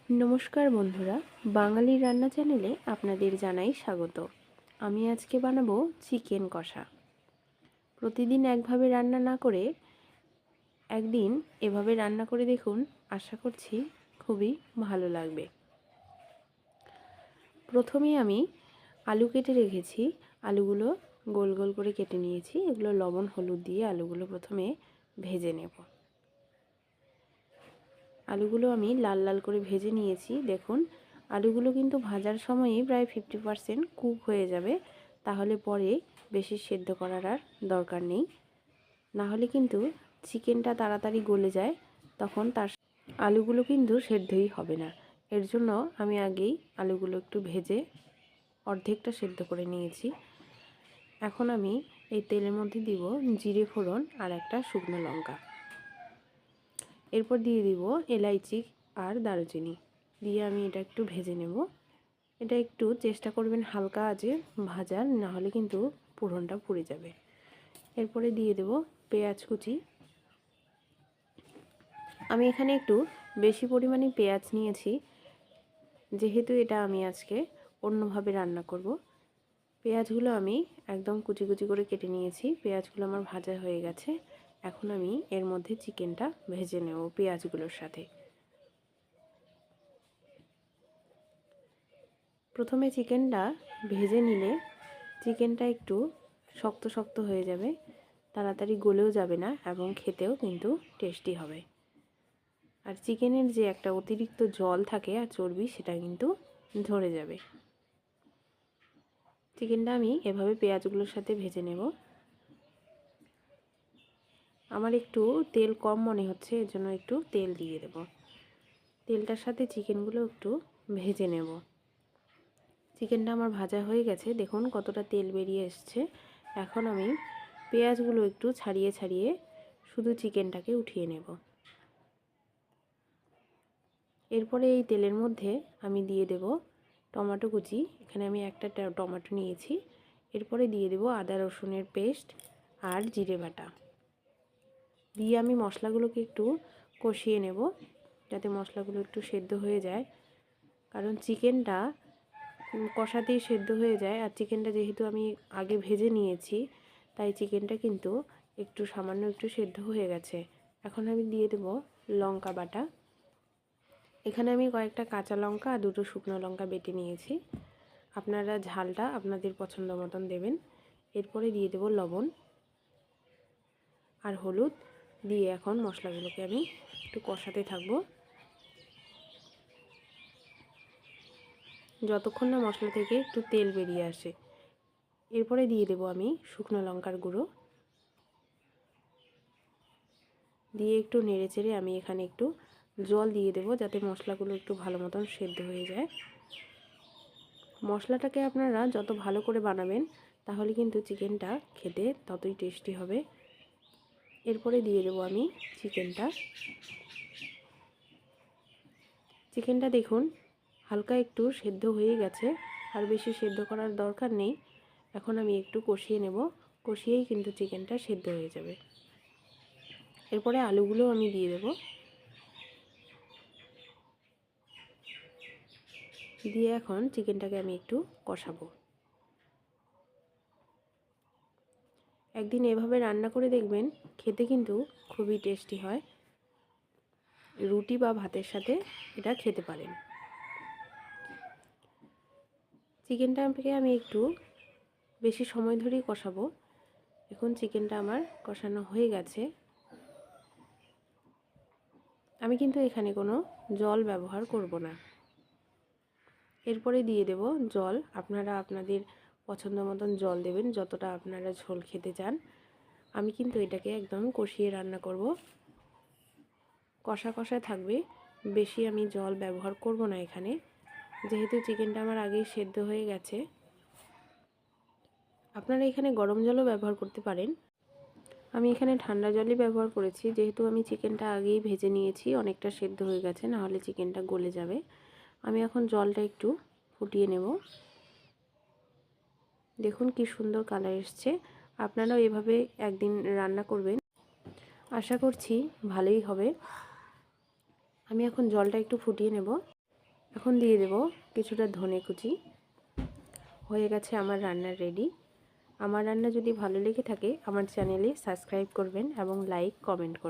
নমস্কার বন্ধুরা, বাঙালি রান্না চ্যানেলে আপনাদের জানাই স্বাগত। আমি আজকে বানাবো চিকেন কষা। প্রতিদিন একভাবে রান্না না করে একদিন এভাবে রান্না করে দেখুন, আশা করছি খুবই ভালো লাগবে। প্রথমে আমি আলু কেটে রেখেছি, আলুগুলো গোল গোল করে কেটে নিয়েছি। এগুলো লবণ হলুদ দিয়ে আলুগুলো প্রথমে ভেজে নেব। আলুগুলো আমি লাল লাল করে ভেজে নিয়েছি। দেখুন, আলুগুলো কিন্তু ভাজার সময়ই প্রায় 50% কুক হয়ে যাবে, তাহলে পরে বেশি সেদ্ধ করার আর দরকার নেই। না হলে কিন্তু চিকেনটা তাড়াতাড়ি গলে যায়, তখন তার আলুগুলো কিন্তু সেদ্ধই হবে না। এর জন্য আমি আগেই আলুগুলো একটু ভেজে অর্ধেকটা সেদ্ধ করে নিয়েছি। এখন আমি এই তেলের মধ্যে দিব জিরে ফোড়ন আর একটা শুকনো লঙ্কা। এরপর দিয়ে দিব এলাইচি আর দারুচিনি দিয়ে আমি এটা একটু ভেজে নেব। এটা একটু চেষ্টা করবেন হালকা আঁচে ভাজার, না হলে কিন্তু ফোড়নটা পুড়ে যাবে। এরপরে দিয়ে দেব পেঁয়াজ কুচি। আমি এখানে একটু বেশি পরিমাণে পেঁয়াজ নিয়েছি, যেহেতু এটা আমি আজকে অন্যভাবে রান্না করব। পেঁয়াজগুলো আমি একদম কুচি কুচি করে কেটে নিয়েছি। পেঁয়াজগুলো আমার ভাজা হয়ে গেছে। এখন আমি এর মধ্যে চিকেনটা ভেজে নেব পেঁয়াজগুলোর সাথে। প্রথমে চিকেনটা ভেজে নিলে চিকেনটা একটু শক্ত শক্ত হয়ে যাবে, তাড়াতাড়ি গলেও যাবে না এবং খেতেও কিন্তু টেস্টি হবে। আর চিকেনের যে একটা অতিরিক্ত জল থাকে আর চর্বি, সেটা কিন্তু ঝরে যাবে। চিকেনটা আমি এভাবে পেঁয়াজগুলোর সাথে ভেজে নেব। আমার একটু তেল কম মনে হচ্ছে, এর জন্য একটু তেল দিয়ে দেব। তেলটার সাথে চিকেনগুলো একটু ভেজে নেব। চিকেনটা আমার ভাজা হয়ে গেছে, দেখুন কতটা তেল বেরিয়ে এসছে। এখন আমি পেঁয়াজগুলো একটু ছাড়িয়ে ছাড়িয়ে শুধু চিকেনটাকে উঠিয়ে নেব। এরপরে এই তেলের মধ্যে আমি দিয়ে দেব টমেটো কুচি। এখানে আমি একটা টমেটো নিয়েছি। এরপরে দিয়ে দেব আদা রসুনের পেস্ট আর জিরে বাটা দিয়ে আমি মশলাগুলোকে একটু কষিয়ে নেব, যাতে মশলাগুলো একটু সেদ্ধ হয়ে যায়। কারণ চিকেনটা কষাতেই সেদ্ধ হয়ে যায়, আর চিকেনটা যেহেতু আমি আগে ভেজে নিয়েছি, তাই চিকেনটা কিন্তু একটু সামান্য একটু সেদ্ধ হয়ে গেছে। এখন আমি দিয়ে দেব লঙ্কা বাটা। এখানে আমি কয়েকটা কাঁচা লঙ্কা আর দুটো শুকনো লঙ্কা বেটে নিয়েছি। আপনারা ঝালটা আপনাদের পছন্দ মতন দেবেন। এরপরে দিয়ে দেব লবণ আর হলুদ দিয়ে এখন মশলাগুলোকে আমি একটু কষাতে থাকবো, যতক্ষণ না মশলা থেকে একটু তেল বেরিয়ে আসে। এরপরে দিয়ে দেব আমি শুকনো লঙ্কার গুঁড়ো দিয়ে একটু নেড়েচেড়ে আমি এখানে একটু জল দিয়ে দেব, যাতে মশলাগুলো একটু ভালো মতন সেদ্ধ হয়ে যায়। মশলাটাকে আপনারা যত ভালো করে বানাবেন, তাহলে কিন্তু চিকেনটা খেতে ততই টেস্টি হবে। এরপরে দিয়ে দেব আমি চিকেনটা দেখুন হালকা একটু সেদ্ধ হয়ে গেছে, আর বেশি সেদ্ধ করার দরকার নেই। এখন আমি একটু কষিয়ে নেব, কষিয়েই কিন্তু চিকেনটা সেদ্ধ হয়ে যাবে। এরপরে আলুগুলো আমি দিয়ে দেব, দিয়ে এখন চিকেনটাকে আমি একটু কষাবো। একদিন এভাবে রান্না করে দেখবেন, খেতে কিন্তু খুবই টেস্টি হয়। রুটি বা ভাতের সাথে এটা খেতে পারেন। চিকেনটাকে আমি একটু বেশি সময় ধরেই কষাবো। এখন চিকেনটা আমার কষানো হয়ে গেছে। আমি কিন্তু এখানে কোনো জল ব্যবহার করব না। এরপরে দিয়ে দেব জল। আপনারা আপনাদের পছন্দ মতন জল দেবেন, যতটা আপনারা ঝোল খেতে চান। আমি কিন্তু এটাকে একদম কষিয়ে রান্না করব, কষা কষা থাকবে। বেশি আমি জল ব্যবহার করব না এখানে, যেহেতু চিকেনটা আমার আগেই সেদ্ধ হয়ে গেছে। আপনারা এখানে গরম জলও ব্যবহার করতে পারেন। আমি এখানে ঠান্ডা জলই ব্যবহার করেছি, যেহেতু আমি চিকেনটা আগেই ভেজে নিয়েছি, অনেকটা সেদ্ধ হয়ে গেছে, না হলে চিকেনটা গলে যাবে। আমি এখন জলটা একটু ফুটিয়ে নেব। দেখুন কি সুন্দর কালার এসছে। আপনারাও এভাবে একদিন রান্না করবেন, আশা করছি ভালোই হবে। আমি এখন জলটা একটু ফুটিয়ে নেব। এখন দিয়ে দেব কিছুটা ধনে কুচি। হয়ে গেছে আমার রান্না রেডি। আমার রান্না যদি ভালো লেগে থাকে আমার চ্যানেলে সাবস্ক্রাইব করবেন এবং লাইক কমেন্ট করবেন।